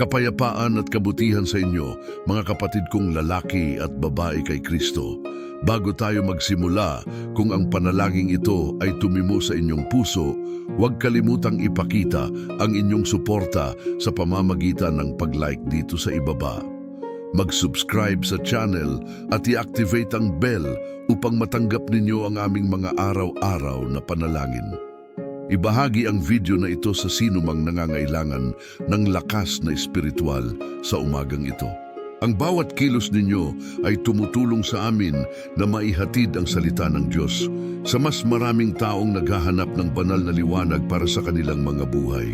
Kapayapaan at kabutihan sa inyo, mga kapatid kong lalaki at babae kay Kristo. Bago tayo magsimula, kung ang panalangin ito ay tumimo sa inyong puso, huwag kalimutang ipakita ang inyong suporta sa pamamagitan ng pag-like dito sa ibaba. Mag-subscribe sa channel at i-activate ang bell upang matanggap ninyo ang aming mga araw-araw na panalangin. Ibahagi ang video na ito sa sinumang nangangailangan ng lakas na espiritual sa umagang ito. Ang bawat kilos ninyo ay tumutulong sa amin na maihatid ang salita ng Diyos sa mas maraming taong naghahanap ng banal na liwanag para sa kanilang mga buhay.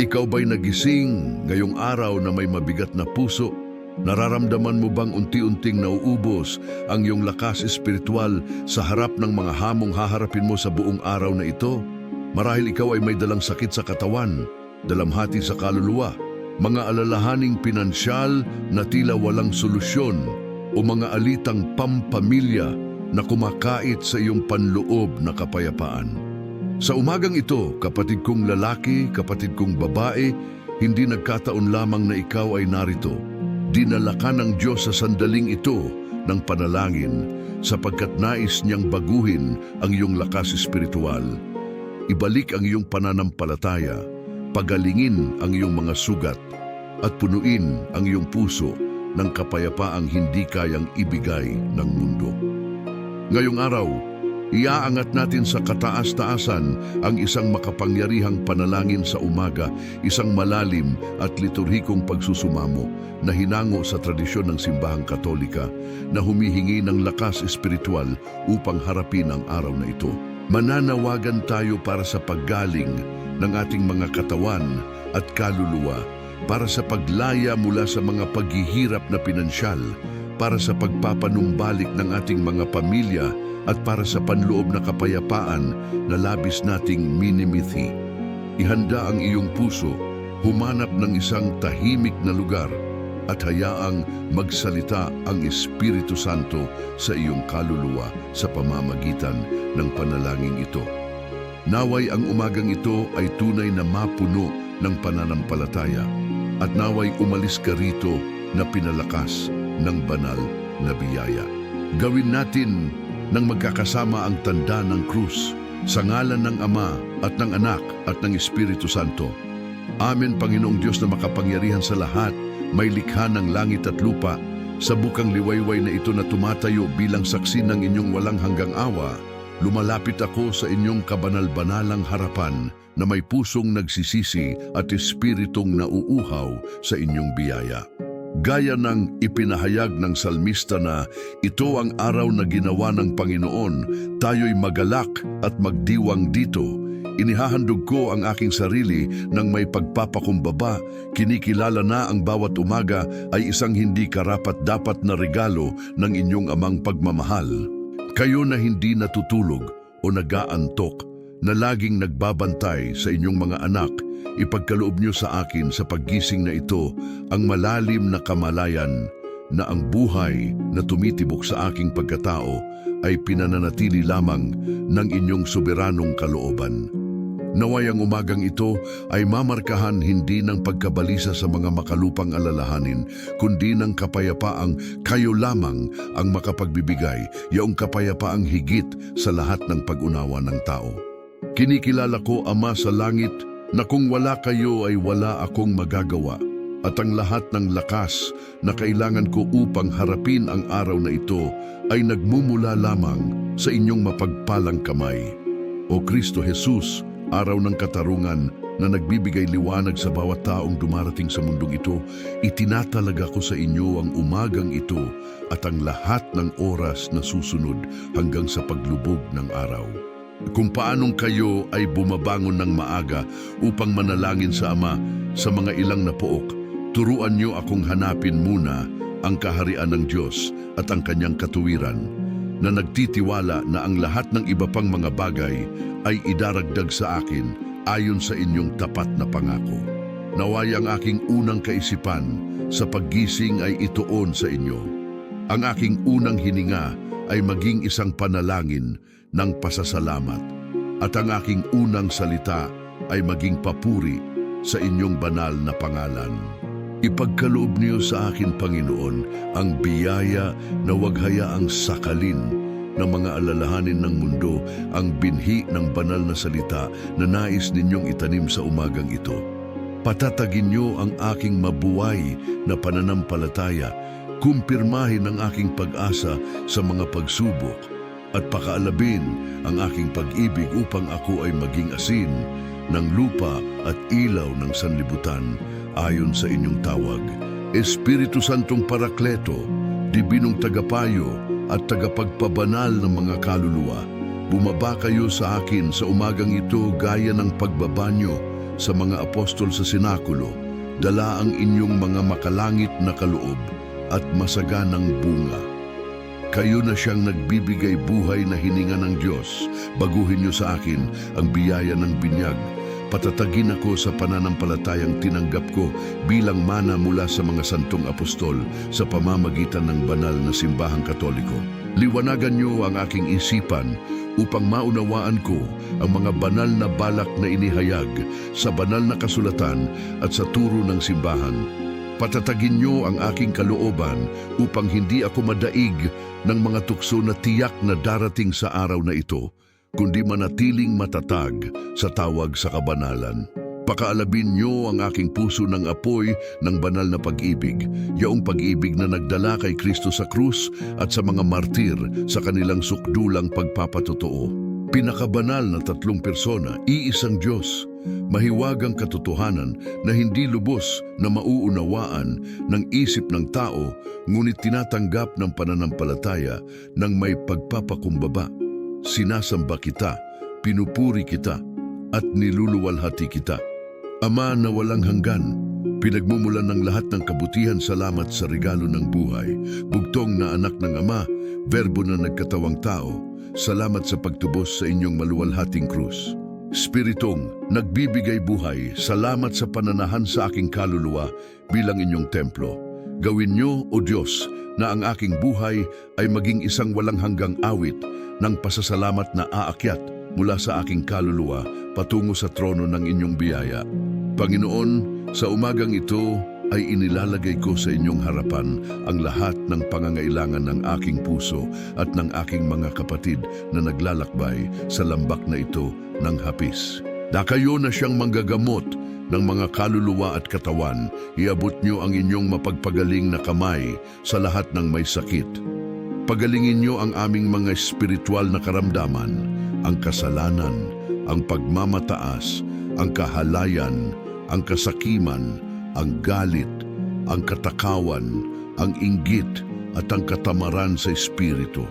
Ikaw ba'y nagising ngayong araw na may mabigat na puso? Nararamdaman mo bang unti-unting nauubos ang iyong lakas espiritual sa harap ng mga hamong haharapin mo sa buong araw na ito? Marahil ikaw ay may dalang sakit sa katawan, dalamhati sa kaluluwa, mga alalahaning pinansyal na tila walang solusyon, o mga alitang pampamilya na kumakait sa iyong panloob na kapayapaan. Sa umagang ito, kapatid kong lalaki, kapatid kong babae, hindi nagkataon lamang na ikaw ay narito. Dinala ka ng Diyos sa sandaling ito ng panalangin sapagkat nais niyang baguhin ang iyong lakas espiritual. Ibalik ang iyong pananampalataya, pagalingin ang iyong mga sugat, at punuin ang iyong puso ng kapayapaang hindi kayang ibigay ng mundo. Ngayong araw, iaangat natin sa kataas-taasan ang isang makapangyarihang panalangin sa umaga, isang malalim at liturhikong pagsusumamo na hinango sa tradisyon ng simbahang Katolika na humihingi ng lakas espiritual upang harapin ang araw na ito. Mananawagan tayo para sa paggaling ng ating mga katawan at kaluluwa, para sa paglaya mula sa mga paghihirap na pinansyal, para sa pagpapanumbalik ng ating mga pamilya at para sa panloob na kapayapaan na labis nating minimithi. Ihanda ang iyong puso, humanap ng isang tahimik na lugar at hayaang magsalita ang Espiritu Santo sa iyong kaluluwa sa pamamagitan ng panalangin ito. Naway ang umagang ito ay tunay na mapuno ng pananampalataya at naway umalis ka rito na pinalakas ng banal na biyaya. Gawin natin nang magkakasama ang tanda ng krus sa ngalan ng Ama at ng Anak at ng Espiritu Santo. Amen. Panginoong Diyos na makapangyarihan sa lahat, may likha ng langit at lupa, sa bukang liwayway na ito na tumatayo bilang saksi ng inyong walang hanggang awa, lumalapit ako sa inyong kabanal-banalang harapan na may pusong nagsisisi at espiritong nauuhaw sa inyong biyaya. Gaya ng ipinahayag ng salmista na ito ang araw na ginawa ng Panginoon, tayo'y magalak at magdiwang dito. Inihahandog ko ang aking sarili ng may pagpapakumbaba, kinikilala na ang bawat umaga ay isang hindi karapat-dapat na regalo ng inyong amang pagmamahal. Kayo na hindi natutulog o nag-aantok, na laging nagbabantay sa inyong mga anak, ipagkaloob niyo sa akin sa paggising na ito ang malalim na kamalayan na ang buhay na tumitibok sa aking pagkatao ay pinananatili lamang ng inyong soberanong kalooban. Naway ang umagang ito ay mamarkahan hindi ng pagkabalisa sa mga makalupang alalahanin, kundi ng kapayapaang kayo lamang ang makapagbibigay, yaong kapayapaang higit sa lahat ng pag-unawa ng tao. Kinikilala ko, Ama sa langit, na kung wala kayo ay wala akong magagawa, at ang lahat ng lakas na kailangan ko upang harapin ang araw na ito ay nagmumula lamang sa inyong mapagpalang kamay. O Kristo Jesus, araw ng katarungan na nagbibigay liwanag sa bawat taong dumarating sa mundong ito, itinatalaga ko sa inyo ang umagang ito at ang lahat ng oras na susunod hanggang sa paglubog ng araw. Kung paanong kayo ay bumabangon ng maaga upang manalangin sa Ama sa mga ilang na pook, turuan niyo akong hanapin muna ang kaharian ng Diyos at ang kanyang katuwiran, na nagtitiwala na ang lahat ng iba pang mga bagay ay idaragdag sa akin ayon sa inyong tapat na pangako. Naway ang aking unang kaisipan sa paggising ay ituon sa inyo. Ang aking unang hininga ay maging isang panalangin ng pasasalamat, at ang aking unang salita ay maging papuri sa inyong banal na pangalan. Ipagkaloob niyo sa akin, Panginoon, ang biyaya na wag hayaang sakalin ng mga alalahanin ng mundo ang binhi ng banal na salita na nais ninyong itanim sa umagang ito. Patatagin niyo ang aking mabuhay na pananampalataya, kumpirmahin ang aking pag-asa sa mga pagsubok, at pakaalabin ang aking pag-ibig upang ako ay maging asin ng lupa at ilaw ng sanlibutan ayon sa inyong tawag. Espiritu Santong Parakleto, Dibinong Tagapayo at Tagapagpabanal ng mga kaluluwa, bumaba kayo sa akin sa umagang ito gaya ng pagbabanyo sa mga apostol sa sinakulo. Dala ang inyong mga makalangit na kaloob at masaganang bunga. Kayo na siyang nagbibigay buhay na hininga ng Diyos. Baguhin niyo sa akin ang biyaya ng binyag. Patatagin ako sa pananampalatayang tinanggap ko bilang mana mula sa mga santong apostol sa pamamagitan ng banal na simbahang Katoliko. Liwanagan niyo ang aking isipan upang maunawaan ko ang mga banal na balak na inihayag sa banal na kasulatan at sa turo ng simbahan. Patatagin niyo ang aking kalooban upang hindi ako madaig ng mga tukso na tiyak na darating sa araw na ito, kundi manatiling matatag sa tawag sa kabanalan. Pakaalabin niyo ang aking puso ng apoy ng banal na pag-ibig, yaong pag-ibig na nagdala kay Kristo sa krus at sa mga martir sa kanilang sukdulang pagpapatotoo. Pinakabanal na tatlong persona, iisang Diyos, mahiwagang katotohanan na hindi lubos na mauunawaan ng isip ng tao, ngunit tinatanggap ng pananampalataya ng may pagpapakumbaba. Sinasamba kita, pinupuri kita, at niluluwalhati kita. Ama na walang hanggan, pinagmumulan ng lahat ng kabutihan, salamat sa regalo ng buhay. Bugtong na anak ng Ama, verbo na nagkatawang tao, salamat sa pagtubos sa inyong maluwalhating krus. Spiritong nagbibigay buhay, salamat sa pananahan sa aking kaluluwa bilang inyong templo. Gawin niyo, O Diyos, na ang aking buhay ay maging isang walang hanggang awit ng pasasalamat na aakyat mula sa aking kaluluwa patungo sa trono ng inyong biyaya. Panginoon, sa umagang ito ay inilalagay ko sa inyong harapan ang lahat ng pangangailangan ng aking puso at ng aking mga kapatid na naglalakbay sa lambak na ito ng hapis. Na kayo na siyang manggagamot ng mga kaluluwa at katawan, iabot niyo ang inyong mapagpagaling na kamay sa lahat ng may sakit. Pagalingin niyo ang aming mga espiritual na karamdaman, ang kasalanan, ang pagmamataas, ang kahalayan, ang kasakiman, ang galit, ang katakawan, ang inggit at ang katamaran sa espiritu.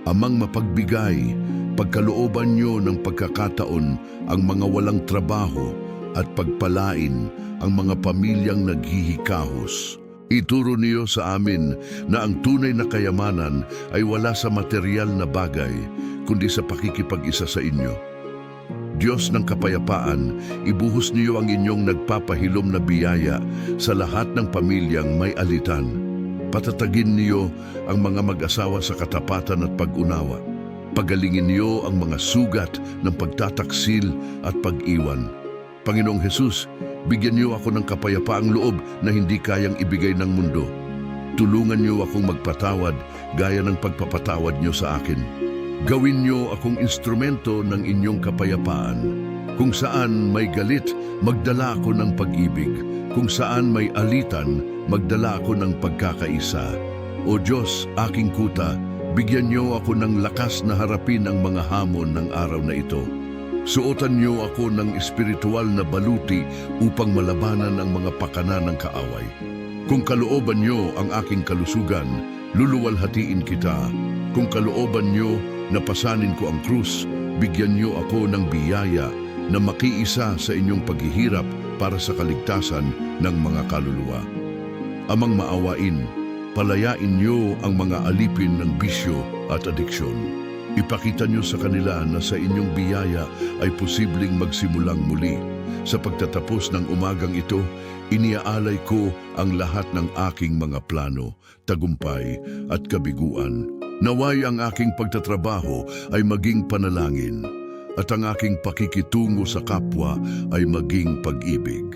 Amang mapagbigay, pagkalooban niyo ng pagkakataon ang mga walang trabaho at pagpalain ang mga pamilyang naghihikahos. Ituro niyo sa amin na ang tunay na kayamanan ay wala sa material na bagay, kundi sa pakikipag-isa sa inyo. Diyos ng kapayapaan, ibuhos niyo ang inyong nagpapahilom na biyaya sa lahat ng pamilyang may alitan. Patatagin niyo ang mga mag-asawa sa katapatan at pag-unawa. Pagalingin niyo ang mga sugat ng pagtataksil at pag-iwan. Panginoong Hesus, bigyan niyo ako ng kapayapaang loob na hindi kayang ibigay ng mundo. Tulungan niyo akong magpatawad gaya ng pagpapatawad niyo sa akin. Gawin niyo akong instrumento ng inyong kapayapaan. Kung saan may galit, magdala ako ng pag-ibig. Kung saan may alitan, magdala ako ng pagkakaisa. O Diyos, aking kuta, bigyan niyo ako ng lakas na harapin ang mga hamon ng araw na ito. Suotan niyo ako ng espiritual na baluti upang malabanan ang mga pakana ng kaaway. Kung kalooban niyo ang aking kalusugan, luluwalhatiin kita. Kung kalooban niyo na pasanin ko ang krus, bigyan niyo ako ng biyaya na makiisa sa inyong paghihirap para sa kaligtasan ng mga kaluluwa. Amang maawain, palayain niyo ang mga alipin ng bisyo at adiksyon. Ipakita niyo sa kanila na sa inyong biyaya ay posibleng magsimulang muli. Sa pagtatapos ng umagang ito, iniaalay ko ang lahat ng aking mga plano, tagumpay at kabiguan. Naway ang aking pagtatrabaho ay maging panalangin at ang aking pakikitungo sa kapwa ay maging pag-ibig.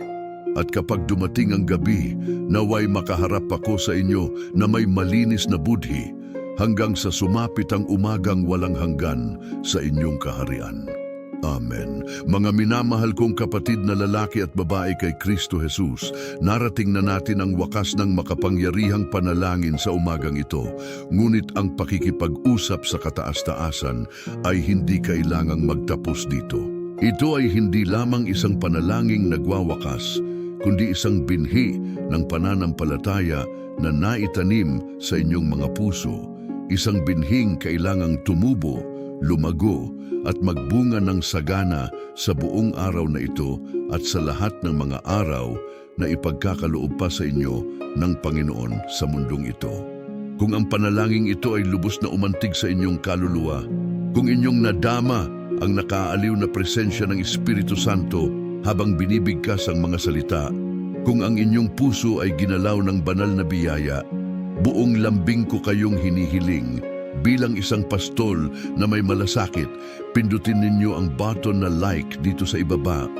At kapag dumating ang gabi, naway makaharap ako sa inyo na may malinis na budhi, hanggang sa sumapit ang umagang walang hanggan sa inyong kaharian. Amen. Mga minamahal kong kapatid na lalaki at babae kay Kristo Jesus, narating na natin ang wakas ng makapangyarihang panalangin sa umagang ito. Ngunit ang pakikipag-usap sa kataas-taasan ay hindi kailangang magtapos dito. Ito ay hindi lamang isang panalangin nagwawakas, kundi isang binhi ng pananampalataya na naitanim sa inyong mga puso. Isang binhing kailangang tumubo, lumago at magbunga ng sagana sa buong araw na ito at sa lahat ng mga araw na ipagkakaloob pa sa inyo ng Panginoon sa mundong ito. Kung ang panalangin ito ay lubos na umantig sa inyong kaluluwa, kung inyong nadama ang nakaaliw na presensya ng Espiritu Santo habang binibigkas ang mga salita, kung ang inyong puso ay ginalaw ng banal na biyaya, buong lambing ko kayong hinihiling. Bilang isang pastol na may malasakit, pindutin ninyo ang button na like dito sa ibaba.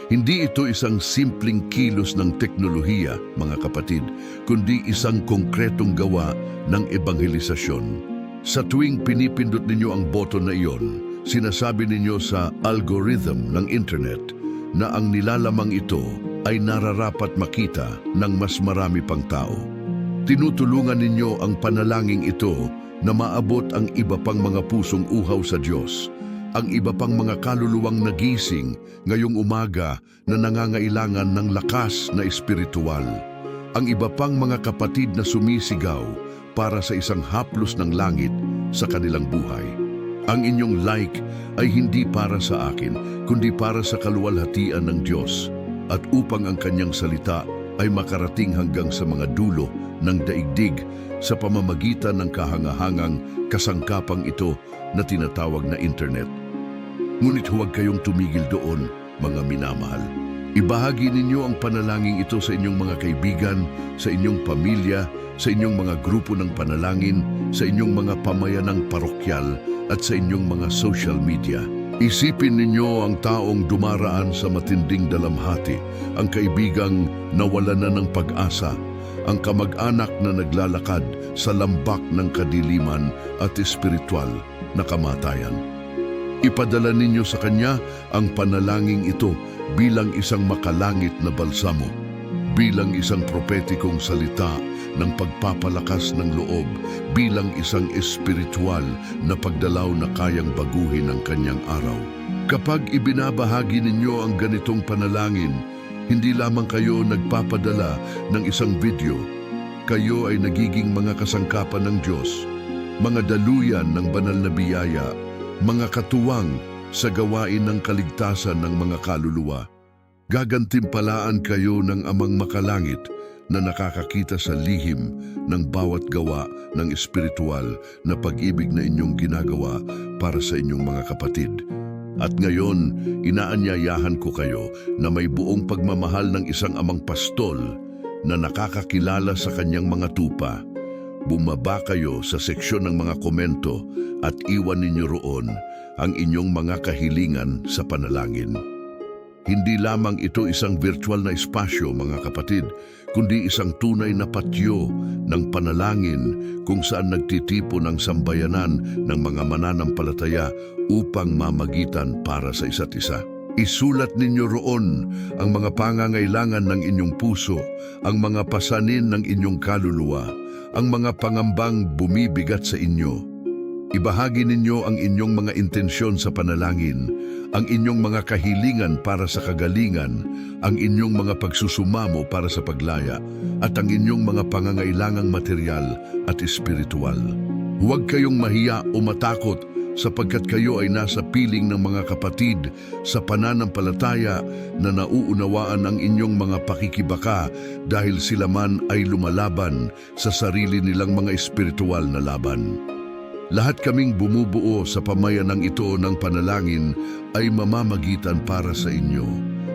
Hindi ito isang simpleng kilos ng teknolohiya, mga kapatid, kundi isang konkretong gawa ng ebanghelisasyon. Sa tuwing pinipindot ninyo ang button na iyon, sinasabi ninyo sa algorithm ng internet na ang nilalamang ito ay nararapat makita ng mas marami pang tao. Tinutulungan ninyo ang panalangin ito na maabot ang iba pang mga pusong uhaw sa Diyos, ang iba pang mga kaluluwang nagising ngayong umaga na nangangailangan ng lakas na espiritual, ang iba pang mga kapatid na sumisigaw para sa isang haplos ng langit sa kanilang buhay. Ang inyong like ay hindi para sa akin, kundi para sa kaluwalhatian ng Diyos at upang ang kanyang salita ay makarating hanggang sa mga dulo ng daigdig sa pamamagitan ng kahangahangang kasangkapang ito na tinatawag na internet. Ngunit huwag kayong tumigil doon, mga minamahal. Ibahagi ninyo ang panalangin ito sa inyong mga kaibigan, sa inyong pamilya, sa inyong mga grupo ng panalangin, sa inyong mga pamayanang parokyal at sa inyong mga social media. Isipin ninyo ang taong dumaraan sa matinding dalamhati, ang kaibigang nawala na ng pag-asa, ang kamag-anak na naglalakad sa lambak ng kadiliman at espiritual na kamatayan. Ipadala ninyo sa kanya ang panalangin ito bilang isang makalangit na balsamo, bilang isang propetikong salita ng pagpapalakas ng loob, bilang isang espiritual na pagdalaw na kayang baguhin ang kanyang araw. Kapag ibinabahagi ninyo ang ganitong panalangin, hindi lamang kayo nagpapadala ng isang video, kayo ay nagiging mga kasangkapan ng Diyos, mga daluyan ng banal na biyaya, mga katuwang sa gawain ng kaligtasan ng mga kaluluwa. Gagantimpalaan kayo ng Amang Makalangit na nakakakita sa lihim ng bawat gawa ng espiritual na pag-ibig na inyong ginagawa para sa inyong mga kapatid. At ngayon, inaanyayahan ko kayo na may buong pagmamahal ng isang amang pastol na nakakakilala sa kanyang mga tupa. Bumaba kayo sa seksyon ng mga komento at iwan ninyo roon ang inyong mga kahilingan sa panalangin. Hindi lamang ito isang virtual na espasyo, mga kapatid, kundi isang tunay na patyo ng panalangin kung saan nagtitipon ang sambayanan ng mga mananampalataya upang mamagitan para sa isa't isa. Isulat ninyo roon ang mga pangangailangan ng inyong puso, ang mga pasanin ng inyong kaluluwa, ang mga pangambang bumibigat sa inyo. Ibahagi ninyo ang inyong mga intensyon sa panalangin, ang inyong mga kahilingan para sa kagalingan, ang inyong mga pagsusumamo para sa paglaya, at ang inyong mga pangangailangang material at espiritual. Huwag kayong mahiya o matakot sapagkat kayo ay nasa piling ng mga kapatid sa pananampalataya na nauunawaan ang inyong mga pakikibaka dahil sila man ay lumalaban sa sarili nilang mga espiritual na laban. Lahat kaming bumubuo sa pamayanang ito ng panalangin ay mamamagitan para sa inyo.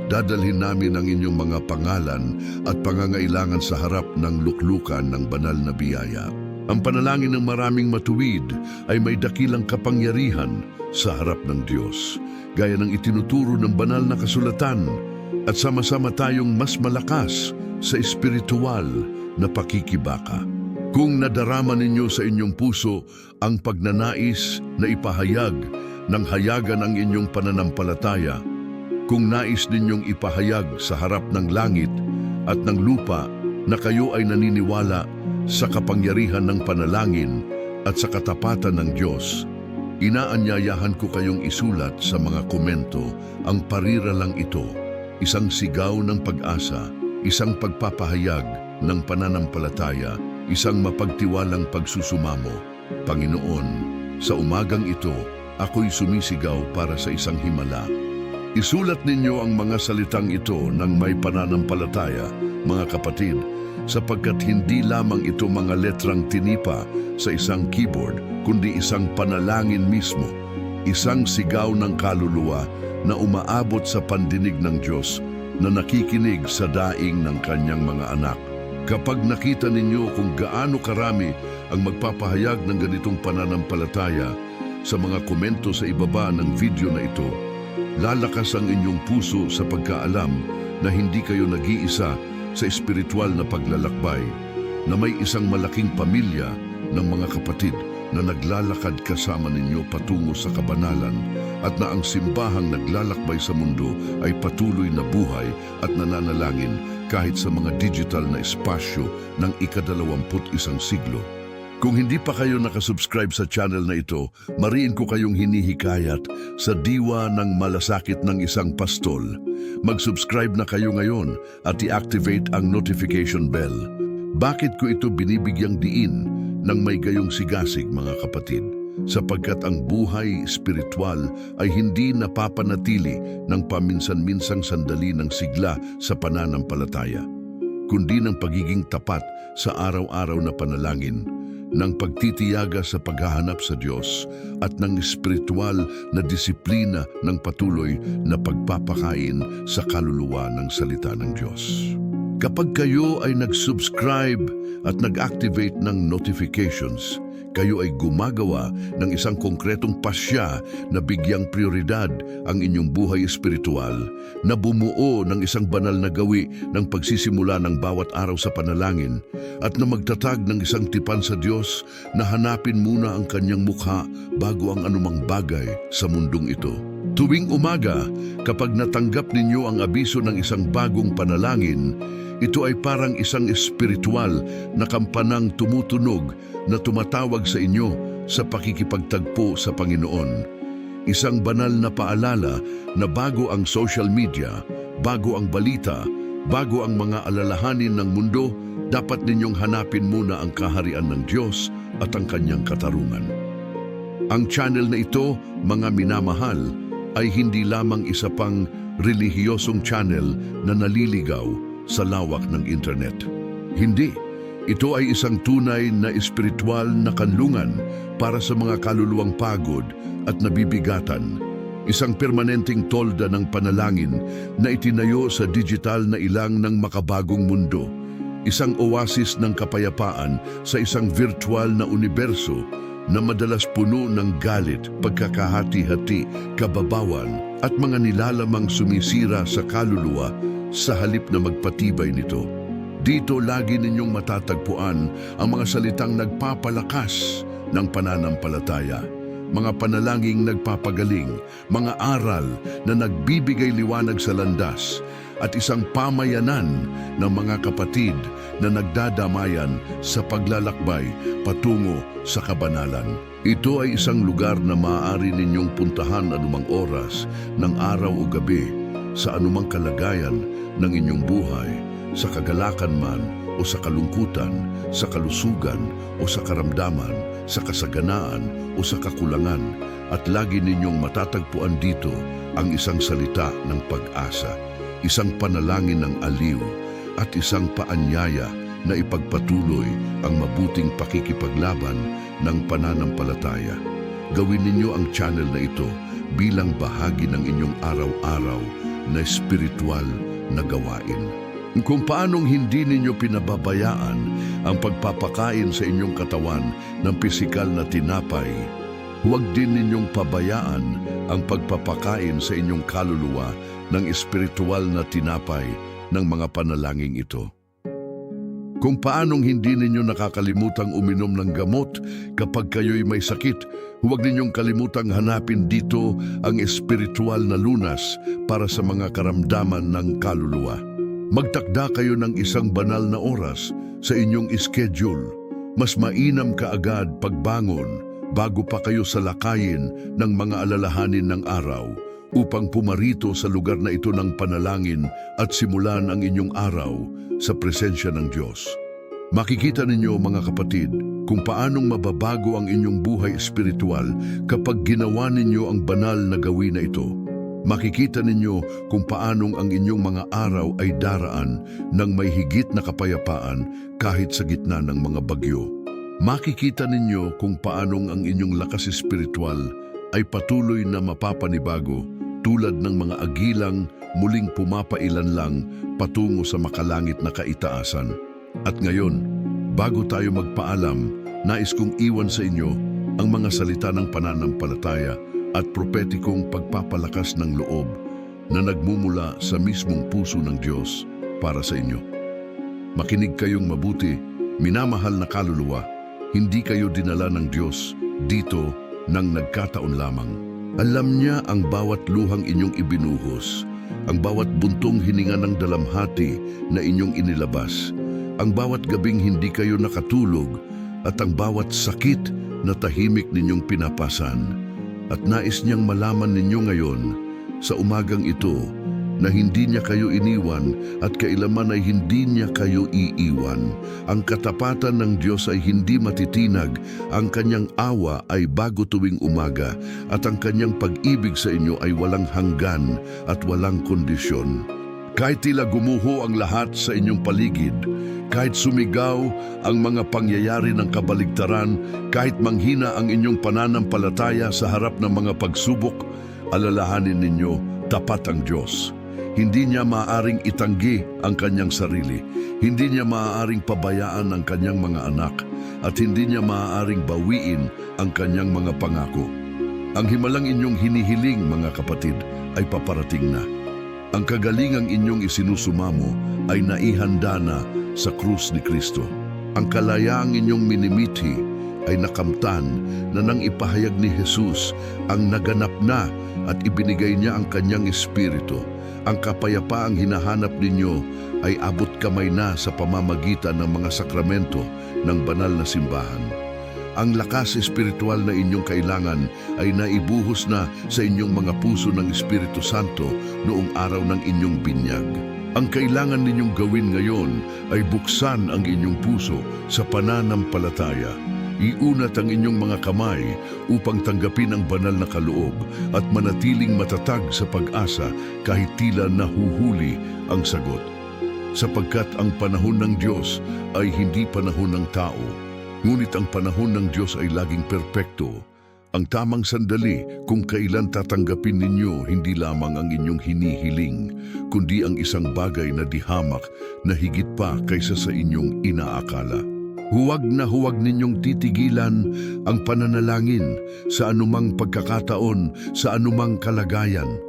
Dadalhin namin ang inyong mga pangalan at pangangailangan sa harap ng luklukan ng banal na biyaya. Ang panalangin ng maraming matuwid ay may dakilang kapangyarihan sa harap ng Diyos. Gaya ng itinuturo ng banal na kasulatan, at sama-sama tayong mas malakas sa espiritual na pakikibaka. Kung nadarama ninyo sa inyong puso ang pagnanais na ipahayag ng hayagan ang inyong pananampalataya, kung nais ninyong ipahayag sa harap ng langit at ng lupa na kayo ay naniniwala sa kapangyarihan ng panalangin at sa katapatan ng Diyos, inaanyayahan ko kayong isulat sa mga komento ang pariralang ito, isang sigaw ng pag-asa, isang pagpapahayag ng pananampalataya, isang mapagtiwalang pagsusumamo. Panginoon, sa umagang ito, ako'y sumisigaw para sa isang himala. Isulat ninyo ang mga salitang ito ng may pananampalataya, mga kapatid, sapagkat hindi lamang ito mga letrang tinipa sa isang keyboard, kundi isang panalangin mismo, isang sigaw ng kaluluwa na umaabot sa pandinig ng Diyos na nakikinig sa daing ng kanyang mga anak. Kapag nakita ninyo kung gaano karami ang magpapahayag ng ganitong pananampalataya sa mga komento sa ibaba ng video na ito, lalakas ang inyong puso sa pagkaalam na hindi kayo nag-iisa sa espiritual na paglalakbay, na may isang malaking pamilya ng mga kapatid na naglalakad kasama ninyo patungo sa kabanalan at na ang simbahang naglalakbay sa mundo ay patuloy na buhay at nananalangin kahit sa mga digital na espasyo ng ika-21 siglo. Kung hindi pa kayo nakasubscribe sa channel na ito, mariin ko kayong hinihikayat sa diwa ng malasakit ng isang pastol. Mag-subscribe na kayo ngayon at i-activate ang notification bell. Bakit ko ito binibigyang diin ng may gayong sigasig, mga kapatid? Sapagkat ang buhay espiritual ay hindi napapanatili ng paminsan-minsang sandali ng sigla sa pananampalataya, kundi ng pagiging tapat sa araw-araw na panalangin, ng pagtitiyaga sa paghahanap sa Diyos at ng espiritual na disiplina ng patuloy na pagpapakain sa kaluluwa ng salita ng Diyos. Kapag kayo ay nag-subscribe at nag-activate ng notifications, kayo ay gumagawa ng isang konkretong pasya na bigyang prioridad ang inyong buhay espiritual, na bumuo ng isang banal na gawi ng pagsisimula ng bawat araw sa panalangin, at na magtatag ng isang tipan sa Diyos na hanapin muna ang kanyang mukha bago ang anumang bagay sa mundong ito. Tuwing umaga, kapag natanggap ninyo ang abiso ng isang bagong panalangin, ito ay parang isang espiritual na kampanang tumutunog na tumatawag sa inyo sa pakikipagtagpo sa Panginoon. Isang banal na paalala na bago ang social media, bago ang balita, bago ang mga alalahanin ng mundo, dapat ninyong hanapin muna ang kaharian ng Diyos at ang kanyang katarungan. Ang channel na ito, mga minamahal, ay hindi lamang isa pang relihiyosong channel na naliligaw sa lawak ng internet. Hindi. Ito ay isang tunay na espiritual na kanlungan para sa mga kaluluwang pagod at nabibigatan. Isang permanenteng tolda ng panalangin na itinayo sa digital na ilang ng makabagong mundo. Isang oasis ng kapayapaan sa isang virtual na universo na madalas puno ng galit, pagkakahati-hati, kababawan at mga nilalamang sumisira sa kaluluwa sa halip na magpatibay nito. Dito lagi ninyong matatagpuan ang mga salitang nagpapalakas ng pananampalataya, mga panalangin nagpapagaling, mga aral na nagbibigay liwanag sa landas, at isang pamayanan ng mga kapatid na nagdadamayan sa paglalakbay patungo sa kabanalan. Ito ay isang lugar na maaari ninyong puntahan anumang oras ng araw o gabi, sa anumang kalagayan ng inyong buhay, sa kagalakan man o sa kalungkutan, sa kalusugan o sa karamdaman, sa kasaganaan o sa kakulangan, at lagi ninyong matatagpuan dito ang isang salita ng pag-asa, isang panalangin ng aliw, at isang paanyaya na ipagpatuloy ang mabuting pakikipaglaban ng pananampalataya. Gawin ninyo ang channel na ito bilang bahagi ng inyong araw-araw na espiritual na gawain. Kung paanong hindi ninyo pinababayaan ang pagpapakain sa inyong katawan ng pisikal na tinapay, Huwag din ninyong pabayaan ang pagpapakain sa inyong kaluluwa ng espiritual na tinapay ng mga panalangin ito. Kung paanong hindi ninyo nakakalimutang uminom ng gamot kapag kayo'y may sakit, huwag ninyong kalimutang hanapin dito ang espiritual na lunas para sa mga karamdaman ng kaluluwa. Magtakda kayo ng isang banal na oras sa inyong schedule. Mas mainam kaagad pagbangon bago pa kayo salakayin ng mga alalahanin ng araw upang pumarito sa lugar na ito ng panalangin at simulan ang inyong araw sa presensya ng Diyos. Makikita ninyo mga kapatid kung paanong mababago ang inyong buhay espiritual kapag ginawa ninyo ang banal na gawin na ito. Makikita ninyo kung paanong ang inyong mga araw ay daraan ng may higit na kapayapaan kahit sa gitna ng mga bagyo. Makikita ninyo kung paanong ang inyong lakas espiritual ay patuloy na mapapanibago tulad ng mga agilang muling pumapailan lang patungo sa makalangit na kaitaasan. At ngayon, bago tayo magpaalam, nais kong iwan sa inyo ang mga salita ng pananampalataya at propetikong pagpapalakas ng loob na nagmumula sa mismong puso ng Diyos para sa inyo. Makinig kayong mabuti, minamahal na kaluluwa, hindi kayo dinala ng Diyos dito nang nagkataon lamang. Alam niya ang bawat luhang inyong ibinuhos, ang bawat buntong hininga ng dalamhati na inyong inilabas, ang bawat gabing hindi kayo nakatulog at ang bawat sakit na tahimik ninyong pinapasan. At nais niyang malaman ninyo ngayon sa umagang ito na hindi niya kayo iniwan at kailanman ay hindi niya kayo iiwan. Ang katapatan ng Diyos ay hindi matitinag, ang kanyang awa ay bago tuwing umaga at ang kanyang pag-ibig sa inyo ay walang hanggan at walang kondisyon. Kahit tila gumuho ang lahat sa inyong paligid, kahit sumigaw ang mga pangyayari ng kabaligtaran, kahit manghina ang inyong pananampalataya sa harap ng mga pagsubok, alalahanin ninyo, tapat ang Diyos. Hindi niya maaaring itanggi ang kanyang sarili, hindi niya maaaring pabayaan ang kanyang mga anak, at hindi niya maaaring bawiin ang kanyang mga pangako. Ang himalang inyong hinihiling, mga kapatid, ay paparating na. Ang kagalingang inyong isinusumamo ay naihanda na sa krus ni Kristo. Ang kalayaang inyong minimithi ay nakamtan na nang ipahayag ni Jesus ang naganap na at ibinigay niya ang kanyang espiritu. Ang kapayapaang hinahanap ninyo ay abot kamay na sa pamamagitan ng mga sakramento ng banal na simbahan. Ang lakas espiritual na inyong kailangan ay naibuhos na sa inyong mga puso ng Espiritu Santo noong araw ng inyong binyag. Ang kailangan ninyong gawin ngayon ay buksan ang inyong puso sa pananampalataya. Iunat ang inyong mga kamay upang tanggapin ang banal na kaloob at manatiling matatag sa pag-asa kahit tila nahuhuli ang sagot. Sapagkat ang panahon ng Diyos ay hindi panahon ng tao, ngunit ang panahon ng Diyos ay laging perpekto. Ang tamang sandali kung kailan tatanggapin ninyo hindi lamang ang inyong hinihiling, kundi ang isang bagay na dihamak na higit pa kaysa sa inyong inaakala. Huwag na huwag ninyong titigilan ang pananalangin sa anumang pagkakataon, sa anumang kalagayan.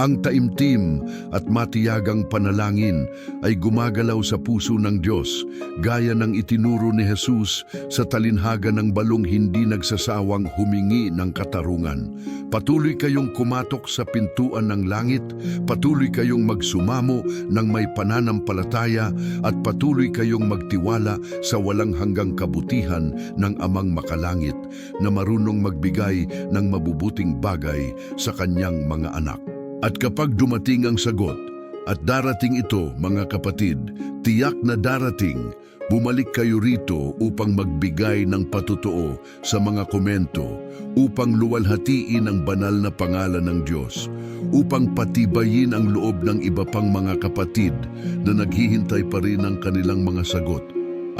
Ang taimtim at matiyagang panalangin ay gumagalaw sa puso ng Diyos, gaya ng itinuro ni Jesus sa talinhaga ng balong hindi nagsasawang humingi ng katarungan. Patuloy kayong kumatok sa pintuan ng langit, patuloy kayong magsumamo ng may pananampalataya at patuloy kayong magtiwala sa walang hanggang kabutihan ng Amang Makalangit na marunong magbigay ng mabubuting bagay sa kanyang mga anak. At kapag dumating ang sagot, at darating ito, mga kapatid, tiyak na darating, bumalik kayo rito upang magbigay ng patutuo sa mga komento, upang luwalhatiin ang banal na pangalan ng Diyos, upang patibayin ang loob ng iba pang mga kapatid na naghihintay pa rin ng kanilang mga sagot,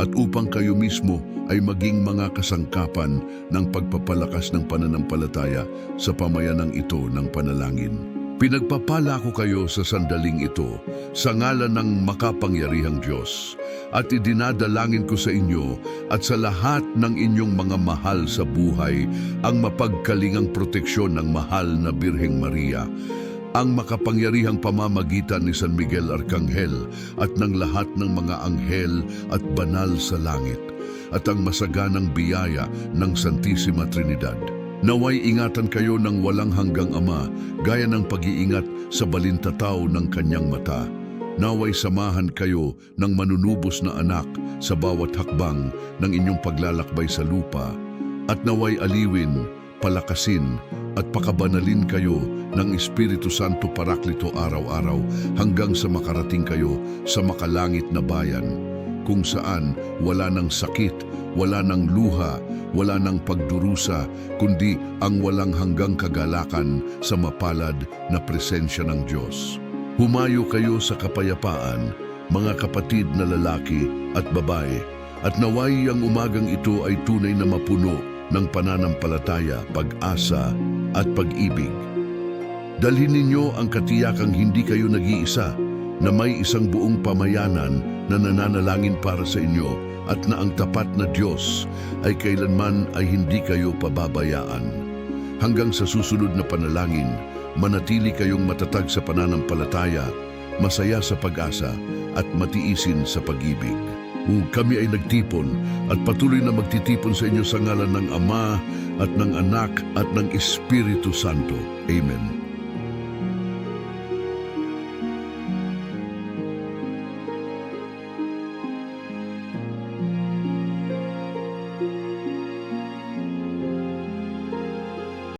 at upang kayo mismo ay maging mga kasangkapan ng pagpapalakas ng pananampalataya sa pamayanang ito ng panalangin. Pinagpapala ko kayo sa sandaling ito sa ngalan ng makapangyarihang Diyos at idinadalangin ko sa inyo at sa lahat ng inyong mga mahal sa buhay ang mapagkalingang proteksyon ng mahal na Birheng Maria, ang makapangyarihang pamamagitan ni San Miguel Arcangel at ng lahat ng mga anghel at banal sa langit, at ang masaganang biyaya ng Santissima Trinidad. Naway ingatan kayo ng walang hanggang Ama, gaya ng pag-iingat sa balintataw ng kanyang mata. Naway samahan kayo ng manunubos na anak sa bawat hakbang ng inyong paglalakbay sa lupa, at naway aliwin, palakasin, at pakabanalin kayo ng Espiritu Santo Paraklito araw-araw hanggang sa makarating kayo sa makalangit na bayan, kung saan wala ng sakit, wala ng luha, wala ng pagdurusa, kundi ang walang hanggang kagalakan sa mapalad na presensya ng Diyos. Humayo kayo sa kapayapaan, mga kapatid na lalaki at babae, at naway ang umagang ito ay tunay na mapuno ng pananampalataya, pag-asa at pag-ibig. Dalhin ninyo ang katiyakang hindi kayo nag-iisa, na may isang buong pamayanan na nananalangin para sa inyo, at na ang tapat na Diyos ay kailanman ay hindi kayo pababayaan. Hanggang sa susunod na panalangin, manatili kayong matatag sa pananampalataya, masaya sa pag-asa, at matiisin sa pag-ibig. Kami ay nagtipon at patuloy na magtitipon sa inyo sa ngalan ng Ama at ng Anak at ng Espiritu Santo. Amen.